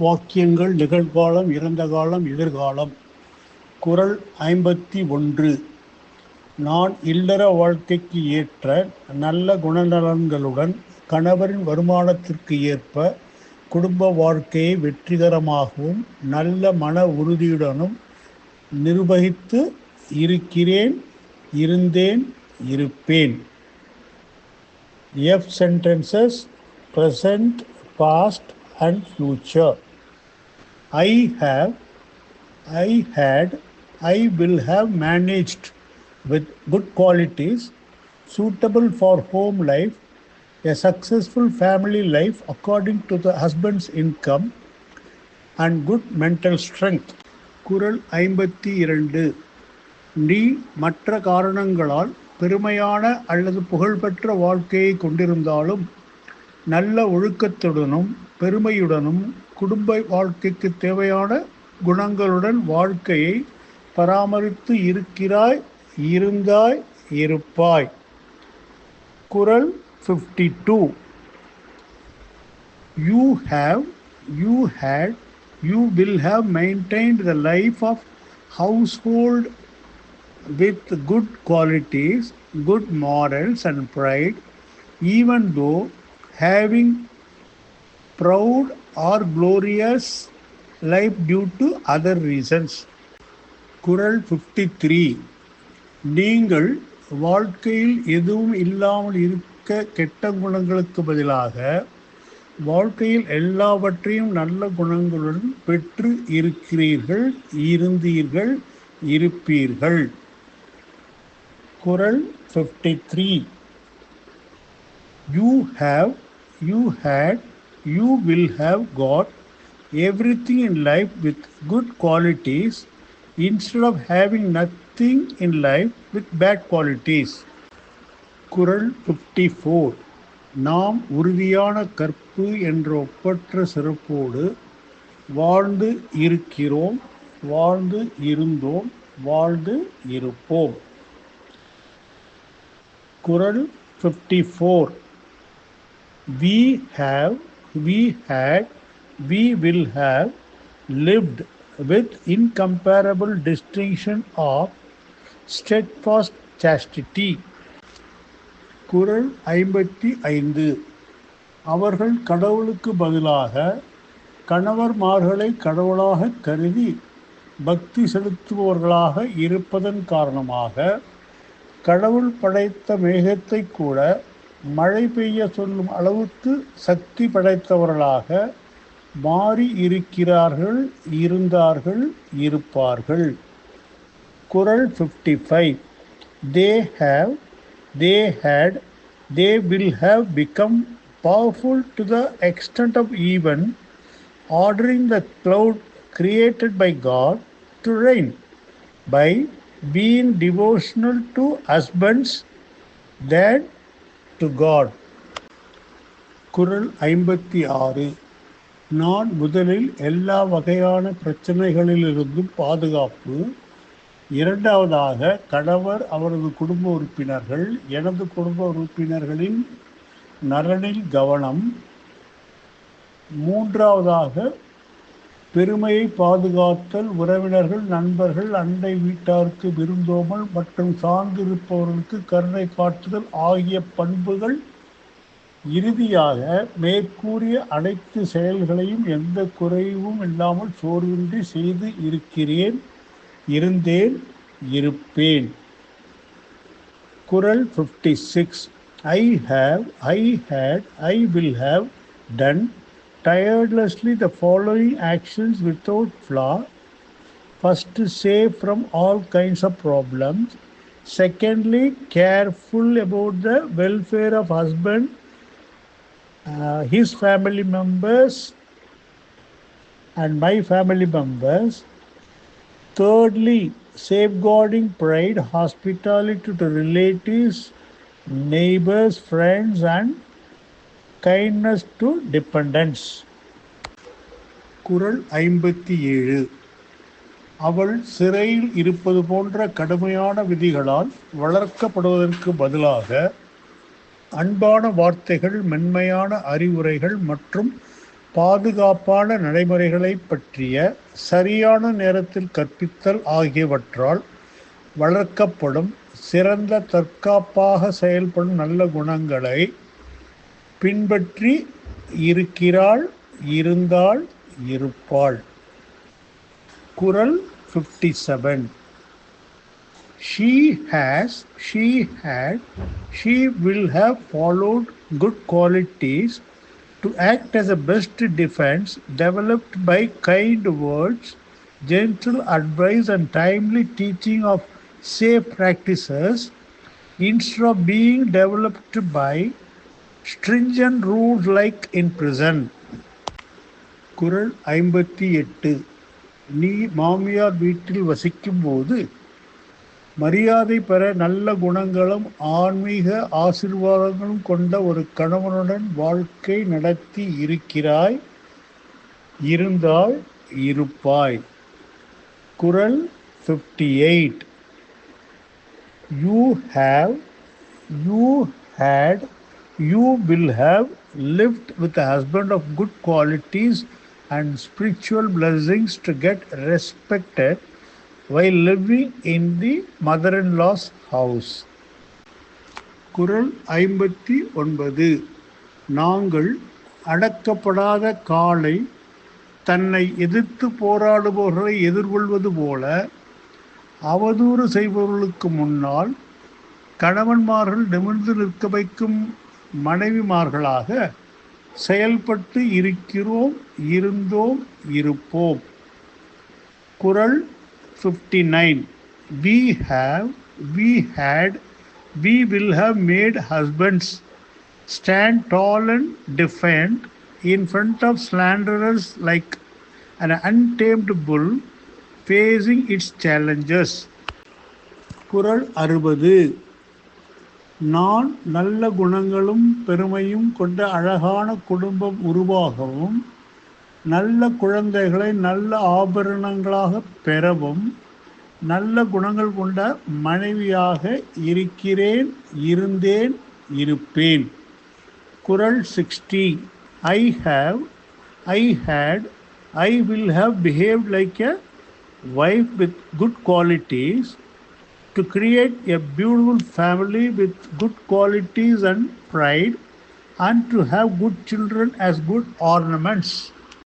வாக்கியங்கள் நிகழ்காலம், இறந்த காலம், எதிர்காலம். குறள் 51. நான் இல்லற வாழ்க்கைக்கு ஏற்ற நல்ல குணநலன்களுடன் கணவரின் வருமானத்திற்கு ஏற்ப குடும்ப வாழ்க்கையை வெற்றிகரமாகவும் நல்ல மன உறுதியுடனும் நிர்வகித்து இருக்கிறேன், இருந்தேன், இருப்பேன். Sentences: present, past and future. I have, I had, I will have managed with good qualities suitable for home life, a successful family life according to the husband's income and good mental strength. குறள் 52. நீ மற்ற காரணங்களால் பெருமையான அல்லது புகழ்பெற்ற வாழ்க்கையை கொண்டிருந்தாலும் நல்ல ஒழுக்கத்துடனும் பெருமையுடனும் குடும்ப வாழ்க்கைக்கு தேவையான குணங்களுடன் வாழ்க்கையை பராமரித்து இருக்கிறாய், இருந்தாய், இருப்பாய். குறள் 52. You have, you had, you will have maintained the life of household with good qualities, good morals and pride, even though having proud or glorious life due to other reasons. குறள் 53. நீங்கள் வாழ்க்கையில் எதுவும் இல்லாமல் இருக்க கெட்ட குணங்களுக்கு பதிலாக வாழ்க்கையில் எல்லாவற்றையும் நல்ல குணங்களுடன் பெற்று இருக்கிறீர்கள், இருந்தீர்கள், இருப்பீர்கள். குறள் 53. You have, you had, you will have got everything in life with good qualities instead of having nothing in life with bad qualities. குறள் 54. நாம் உறுதியான கற்பு என்ற ஒப்பற்ற சிறப்போடு வாழ்ந்து இருக்கிறோம், வாழ்ந்து இருந்தோம், வாழ்ந்து இருப்போம். குறள் 54. We have, we had, we will have lived with incomparable distinction of steadfast chastity. குறள் 55. அவர்கள் கடவுளுக்கு பதிலாக கணவர்மார்களை கடவுளாக கருதி பக்தி செலுத்துபவர்களாக இருப்பதன் காரணமாக கடவுள் படைத்த மேகத்தை கூட மழை பெய்ய சொல்லும் அளவுக்கு சக்தி படைத்தவர்களாக மாறி இருக்கிறார்கள், இருந்தார்கள், இருப்பார்கள். குறள் 55. They have, they had, they will have become powerful to the extent of even ordering the cloud created by God to rain by being devotional to husbands than to God. குறள் 56. நான் முதலில் எல்லா வகையான பிரச்சனைகளிலிருந்தும் பாதுகாப்பு, இரண்டாவதாக கணவர் அவரது குடும்ப உறுப்பினர்கள் எனது குடும்ப உறுப்பினர்களின் நலனில் கவனம், மூன்றாவதாக பெருமையை பாதுகாத்தல், உறவினர்கள், நண்பர்கள், அண்டை வீட்டாருக்கு விருந்தோமல் மற்றும் சார்ந்திருப்பவர்களுக்கு கருணை காட்டுதல் ஆகிய பண்புகள், இறுதியாக மேற்கூறிய அனைத்து செயல்களையும் எந்த குறைவும் இல்லாமல் சோர்வின்றி செய்து இருக்கிறேன், இருந்தேன், இருப்பேன். குறள் 56. I have, I had, I will have done tirelessly the following actions without flaw. First, safe from all kinds of problems. Secondly, careful about the welfare of husband, his family members and my family members. Thirdly, safeguarding pride, hospitality to relatives, neighbors, friends and kindness to dependents. குறள் 57. அவள் சிறையில் இருப்பது போன்ற கடுமையான விதிகளால் வளர்க்கப்படுவதற்கு பதிலாக அன்பான வார்த்தைகள், மென்மையான அறிவுரைகள் மற்றும் பாதுகாப்பான நடைமுறைகளை பற்றிய சரியான நேரத்தில் கற்பித்தல் ஆகியவற்றால் வளர்க்கப்படும் சிறந்த தற்காப்பாக செயல்படும் நல்ல குணங்களை பின்பற்றி இருக்கிறாள், இருந்தாள், இருப்பாள். குறள் 57. She has, she had, she will have followed good qualities to act as a best defense, developed by kind words, gentle advice, and timely teaching of safe practices, instead of being developed by stringent rules like in prison. குறள் 58. நீ மாமியார் வீட்டில் வசிக்கும் போது மரியாதை பெற நல்ல குணங்களும் ஆன்மீக ஆசீர்வாதங்களும் கொண்ட ஒரு கணவனுடன் வாழ்க்கை நடத்தி இருக்கிறாய், இருந்தால், இருப்பாய். குறள் 58. You have, you had, you will have lived with a husband of good qualities and spiritual blessings to get respected while living in the mother-in-law's house. குறள் 59. நாங்கள் அடக்கப்படாத காளை தன்னை எதிர்த்து போராடுபவர்களை எதிர்கொள்வது போல அவதூறு செய்பவர்களுக்கு முன்னால் கணவன்மார்கள் நிமிர்ந்து நிற்க வைக்கும் மனைவிமார்களாக செயல்பட்டு இருக்கிறோம், இருந்தோம், இருப்போம். குறள் 59. We have, we had, we will have made husbands stand tall and defiant in front of slanderers like an untamed bull facing its challenges. குறள் 60. நான் நல்ல குணங்களும் பெருமையும் கொண்ட அழகான குடும்பம் உருவாகவும் நல்ல குழந்தைகளை நல்ல ஆபரணங்களாக பெறவும் நல்ல குணங்கள் கொண்ட மனைவியாக இருக்கிறேன், இருந்தேன், இருப்பேன். குறள் 60. I have, I had, I will have behaved like a wife with good qualities to create a beautiful family with good qualities and pride, and to have good children as good ornaments.